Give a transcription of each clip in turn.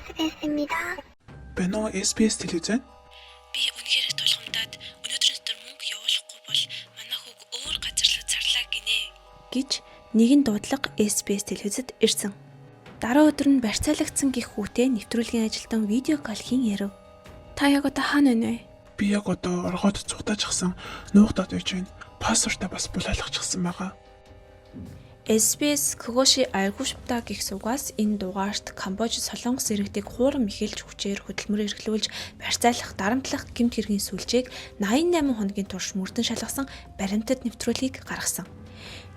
SBS입니다. Бэно SBS телевизэн Би үнэхээр тулгамдаад өнөөдөр дотор мөнгө явуулахгүй бол манай хүүг өөр газар руу зарлаа гинэ гэж нэгэн дуудлага SBS телевизэд ирсэн. Дараа өдөр нь барьцаалагдсан гих хүүтэй нэвтрүүлгийн ажилтан видео кол хийн ярив. Та яг одоо хаана байна вэ? би яг одоо оргоод цугтаачихсан нуугдаад байж байна. Пассвортаа бас булаалгачихсан байгаа. SBS Көгөөши Айгуушпта гих сугаас энэ дугаарт Камбож Солонгос иргэдийг хуурам ихэлж хүчээр хөдөлмөр эрхлүүлж барьцаалах, дарамтлах гэмт хэргийн сүлжээг 88 хоногийн турш мөрдөн шалгасан баримтат нэвтрүүлгийг гаргасан.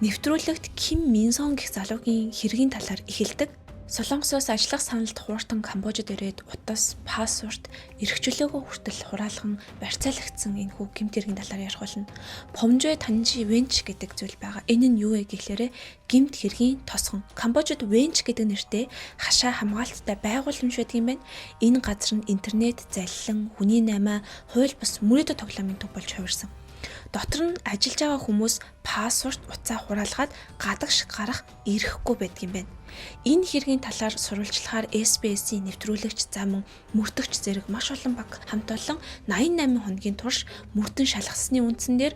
Нэвтрүүлэгт Ким Мин Сон гих залуугийн хэргийн талаар эхэлдэг. Солонгосоос ажиллах саналд хууртан Камбожид ирээд утас, пассворт, эрх чөлөөгөө хүртэл хураалган барьцаалагдсан энэ хүү гэмт хэргийн талаар ярих болно. Помжой Танжи Венч гэдэг зүйл байгаа. Энэ нь юу вэ гэхлээрэ гэмт хэргийн тосгон. Камбожид Венч гэдэг нэртэй хашаа хамгаалттай байгууламж байдаг юм байна. Энэ газар нь интернет, залилан, хүний наймаа, хууль бус мөрөөдө тоглоомын төв болж хувирсан. Дотор нь ажиллаж байгаа хүмүүс пассворт утсаа хураалгаад гадагш гарах эрхгүй байдаг юм байна. Энэ хэргийн талаар сурвалжлахаар SBS-ийн нэвтрүүлэгч зам мөрдөгч зэрэг маш олон баг хамт олон 88 хоногийн турш мөрдөн шалгасны үндсэн дээр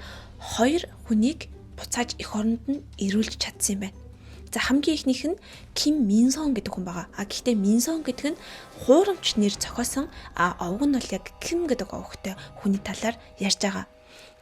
2 хүнийг буцааж эх оронд нь ирүүлж чадсан юм байна. За хамгийн ихнийх нь Ким Мин Сон гэдэг хүн байгаа. Гэхдээ Мин Сон гэдэг нь хуурамч нэр зохиосон овг нь бол яг Ким гэдэг овгтой хүний талаар ярьж байгаа.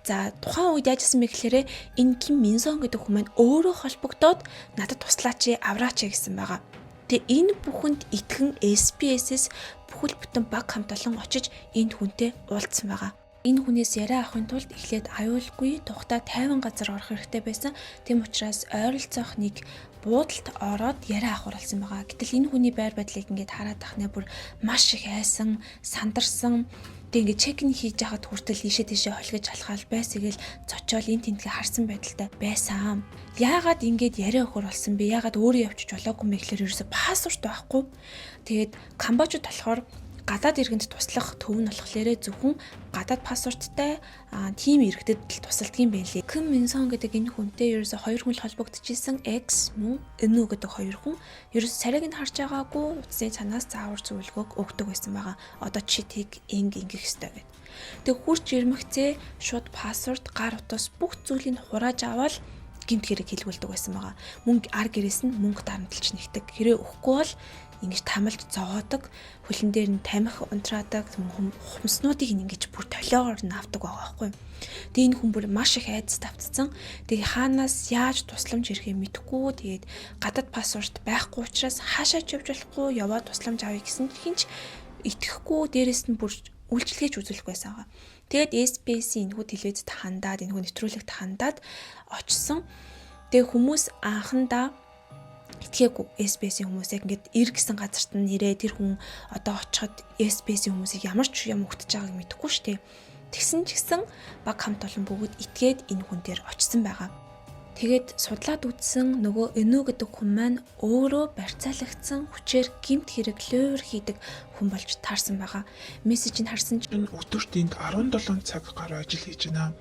За тухайн үед яажсан бэ гэхээр энэ Ким Мин Сон гэдэг хүн маань өөрөө холбогдоод надад туслаач, авраач гэсэн байгаа. Тэгээ энэ бүхэнд итгэн SBS-с бүхэл бүтэн баг хамт олон очиж энэ хүнтэй уулзсан байгаа. Энэ хүнээс яриа авахын тулд эхлээд аюулгүй тухтай тайван газар орох хэрэгтэй байсан. Тэм учраас ойролцоох нэг буудалд ороод яриа авах болсон байгаа. Гэтэл энэ хүний байр байдлыг ингээд хараад тахнаа бүр маш их айсан, сандарсан. Тэг ингээд чекин хийж яхад хүртэл ийшээ тийшээ холгож алхаал байсгээл цочоол энэ тентгээ харсан байдалтай байсан. Яагаад ингээд яриа өгөр болсон бэ? Яагаад өөрөө явчих болоогүй юм бэ гэхээр ерөөсө пассворт байхгүй. Тэгээд Камбожид болохоор гадаад иргэнд туслах төв нь болохоор зөвхөн гадаад пассворттай тим иргэдэд л тусалдгийн байлээ. Ким Мин Сон гэдэг энэ хүнтэй ерөөсө хоёр хүн л холбогдчихсэн X мөн Энүү гэдэг хоёр хүн ерөөсө царайг нь харж байгаагүй утасны цанаас заавар зөвлөгөөг өгдөг байсан байгаа. Одоо чи тийг ингэх ёстой гэд. Тэг хурц ирмэгцээ шууд пассворт, гар утас бүх зүйлийг хурааж аваад гэмт хэрэг хэлгүүлдэг байсан байгаа. Мөнгө ар гэрээс нь мөнгө дарамтлж нэгдэг. Хэрэг өгөхгүй бол ингэж тамалж зовоодог, хөлн дээр нь тамхи унтраадаг, хумснуудыг ингэж бүр толиогоор нь авдаг байгаа байхгүй. Тэгээ энэ хүн бүр маш их айдас тавцсан. Тэгээ хаанаас яаж тусламж ирэхээ мэдэхгүй. Тэгээд гадаад пассворт байхгүй учраас хаашаа ч явж болохгүй, яваад тусламж авъя гэсэн хинч итгэхгүй, дээрэс нь бүр үйлчлэгч үзүүлэх байсан байгаа. Тэгээд SBS-ийн энэхүү телевизэд хандаад, энэхүү нэвтрүүлэгт хандаад очсон. Тэгээ хүмүүс анхандаа итгээгүй SBS-ийн хүмүүс яг ингээд ир гэсэн газарт нь ирээ тэр хүн одоо очиход SBS-ийн хүмүүсийг ямар ч юм өгтөж байгааг мэдэхгүй шүү дээ. Тэгсэн ч гэсэн баг хамт олон бүгд итгээд энэ хүн дээр очсон байгаа. Тэгээд судлаад үзсэн нөгөө Энүү гэдэг хүн маань өөрөө барьцаалагдсан хүчээр гэмт хэрэг лойр хийдэг хүн болж таарсан байгаа. Мессежийг харсан чинь Өдөрт энд 17 цаг гаруй ажил хийж байна.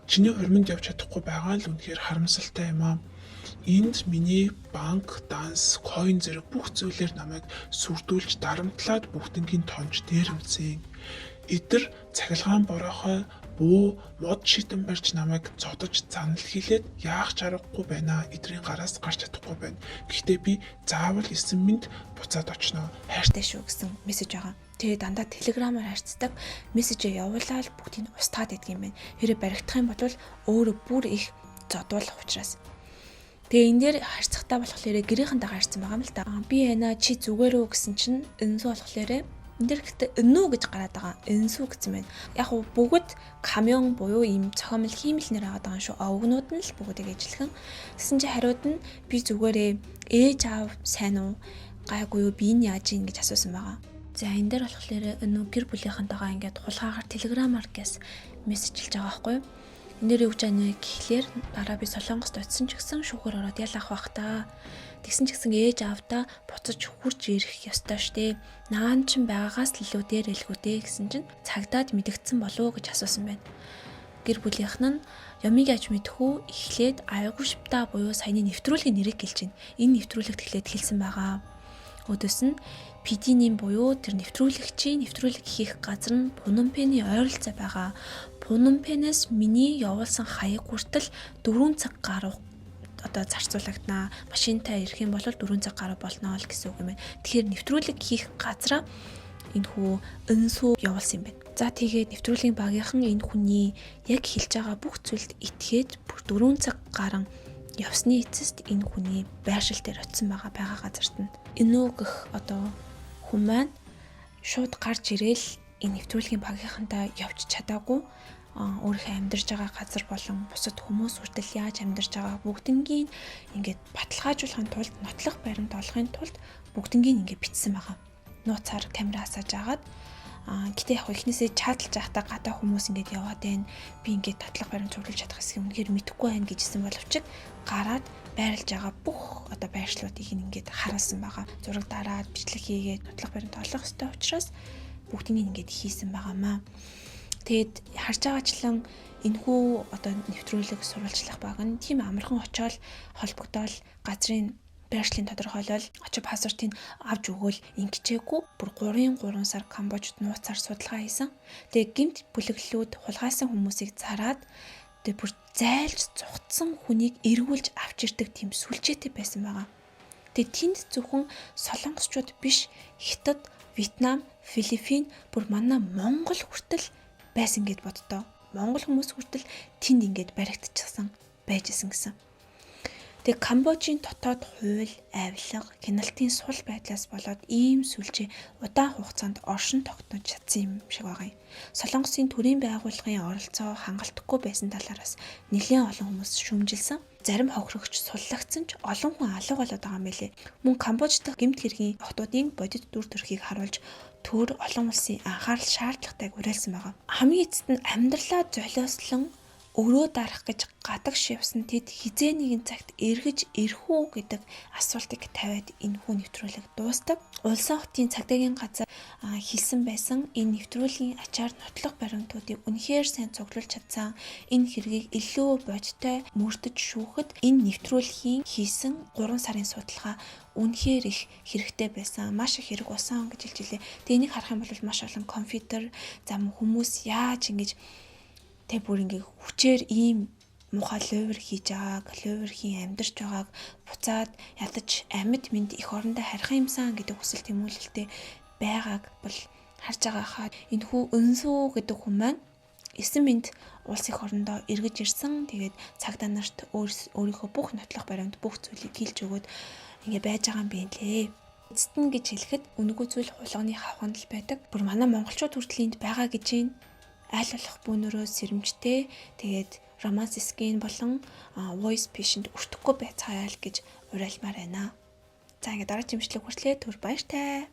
Чиний хурманд явж чадахгүй байгаа л үнэхээр харамсалтай юм аа. Энд миний банк, данс, койн зэрэг бүх зүйлээр намайг сүрдүүлж дарамтлаад бүгднгийн томж дээрэмцэн. Эдгээр цахилгаан борохоо буу мод шитэн барьж намайг цодож занал хийлээд яах ч аргагүй байна. Эдрийн гараас гарч чадахгүй байна. Гэхдээ би заавал 9 минут буцаад очно. хайртай шүү гэсэн мессеж байгаа. Тэгээ дандаа телеграмаар харьцдаг мессежээ явуулаад бүгдийг устгаад идэх юм байна. Хэрэг баригдах юм бол өөрөө бүр их зодуулах учраас. Тэгээ энэ дээр харьцахтаа болохоор гэрийнхэнтэй харьцсан байгаа юм л да. Би яна чи зүгээр үү гэсэн чинь Энсүү болохоор энэ дээр гэхдээ Энүү гэж гараад байгаа. Энсүү гэсэн байна. Яг уу бүгд камион буюу ийм цохимол хиймэл нэр аваад байгаа шүү. Овгнууд нь л бүгдийг ажиллахан. Гэсэн чи хариуд нь би зүгээрээ ээж аав сайн уу? Гайгүй юу? Би энэ яаж ийн гэж асуусан байгаа. За энэ дээр болохоор Энүү гэр бүлийнхэнтэйгээ ингээд хулгаагаар телеграмаар гэс мессежлж байгаа байхгүй юу? Энэ дээр юу гэж байна вэ гэхлээр дараа би Солонгост очисон ч гэсэн шүүхээр ороод ялах бах та. Тэгсэн ч гэсэн ээж аавдаа буцаж хурж ирэх ёстой штэ. Наан чин байгаагаас л илүү дээр элгүүдээ гэсэн чинь цагдаад мэдгдсэн болов уу гэж асуусан байна. Гэр бүлийнх нь ямиг яаж мэдхүү эхлээд Айгуушпта буюу саяны нэвтрүүлгийн нэрийг хэлж байна. Энэ нэвтрүүлэгт эхлээд хэлсэн байгаа. Өдөөс нь PD-ийн буюу тэр нэвтрүүлэгчийн нэвтрүүлэг хийх газар нь Пномпений ойролцоо байгаа. Пномпенээс миний явуулсан хаяг хүртэл 4 цаг гаруй зарцуулагдана. Машинтай ирэх юм бол 4 цаг гаруй болно л гэсэн үг юм байна. Тэгэхээр нэвтрүүлэг хийх газараа энэ хүү өнсөө явуулсан юм байна. За тэгээд нэвтрүүлгийн багийнхан энэ хүний яг хэлж байгаа бүх зүйлд итгээд бүр 4 цаг гарan явсны эцэст энэ хүний байршил дээр очисон байгаа газарт нь энүүгэх хүн маань шууд гарч ирээл энэ нэвтрүүлгийн багийнхантай явж чадаагүй өөрийнхөө амьдарч байгаа газар болон бусад хүмүүс хүртэл яаж амьдарч байгаа бүгднгийн ингээд баталгаажуулахын тулд нотлох баримт олохын тулд бүгднгийн ингээд бичсэн байгаа. Нууцаар камера асааж агаад гэтээ яг ихнээсээ чааталж байхдаа гадаа хүмүүс ингээд яваад байна. Би ингээд татлах баримт цуглуулж чадах хэсэг үнэхээр мэдэхгүй байна гэжсэн боловч гараад байрлаж байгаа бүх байршлуудыг ингээд харуулсан байгаа. Зураг дараад бичлэг хийгээд нотлох баримт олох хэрэгтэй учраас бүгднийг ингээд хийсэн байгаамаа. Тэгэд харж байгаачлан энэхүү нэвтрүүлэг сурвалжлах баг нь тийм амархан очиод холбогдоод газрын байршлын тодорхойлол очиж пассвортыг авч өгөөл ингэчээгүй бүр 3 сар Камбожид нууцаар судалгаа хийсэн. Тэгээ гэмт бүлэглэлүүд хулгайсан хүмүүсийг зараад тэгээ бүр зайлж цугтсан хүнийг эргүүлж авч ирдэг тийм сүлжээтэй байсан байгаа. Тэгээ тэнд зөвхөн солонгосчууд биш Хятад, Вьетнам, Филиппин бүр манай Монгол хүртэл байсан гэд боддоо. Монгол хүмүүс хүртэл тэнд ингээд баригдчихсан байж исэн гэсэн. Тэгээ Камбожийн дотоод хууль, авилга, хяналтын сул байдлаас болоод ийм сүлжээ удаан хугацаанд оршин тогтнож чадсан юм шиг байгаа юм. Солонгосын төрийн байгууллагын оролцоо хангалтгүй байсан талаараас нэлээд олон хүмүүс шүүмжилсэн. Зарим хохирогч суллагдсан ч олон хүн алга болоод байгаа юм билэ. Мөн Камбож дахь гэмт хэргийн хотуудын бодит дүр төрхийг харуулж төр олон улсын анхаарал шаардлагатайг уриалсан байгаа. Хамгийн эцэст нь амьдралаа золиослон өрөө дарах гэж гадагш явсан тэд хизээ нэгэн цагт эргэж ирэх үү гэдэг асуултыг тавиад энэ хүн нэвтрүүлэг дуустав. Улсын хотын цагдаагийн газар хэлсэн байсан энэ нэвтрүүлгийн ачаар нотлох баримтуудыг үнэхээр сайн цуглуулж чадсан. Энэ хэргийг илүү бодиттой мөрдөж шүүхэд энэ нэвтрүүлгийн хийсэн 3 сарын судалгаа үнэхээр их хэрэгтэй байсан. Маш их хэрэг усан гэж хэлж илээ. Тэгээ энийг харах юм бол маш олон компьютер зам хүмүүс яаж ингэж тэг бүр ингээ хүчээр ийм муухай ловер хийж байгааг, ловерхийн амьдарч байгааг буцаад ядаж амьд мэд их орондоо харих юмсан гэдэг хүсэл тэмүүлэлтэй байгааг бол харж байгаа хаа. Энэхүү өнсөө гэдэг хүн маань 9 минут улс их орондоо эргэж ирсэн. Тэгээд цагдаа нарт өөрийнхөө бүх нотлох баримт бүх зүйлийг хэлж өгөөд ингээ байж байгаа юм бэ лээ. Эцэст нь гэж хэлэхэд үнэгүй зүйл хулганы хавханд л байдаг. Бүр манай монголчууд хүртэл энд байгаа гэж байна. Аль болох бүүнөрөө сэрэмжтэй тэгээд романс скин болон voice patient өртөхгүй байцгаая л гэж уриалмаар байна. За ингээд дараа жимшлэг хүртлээ түр баяртай.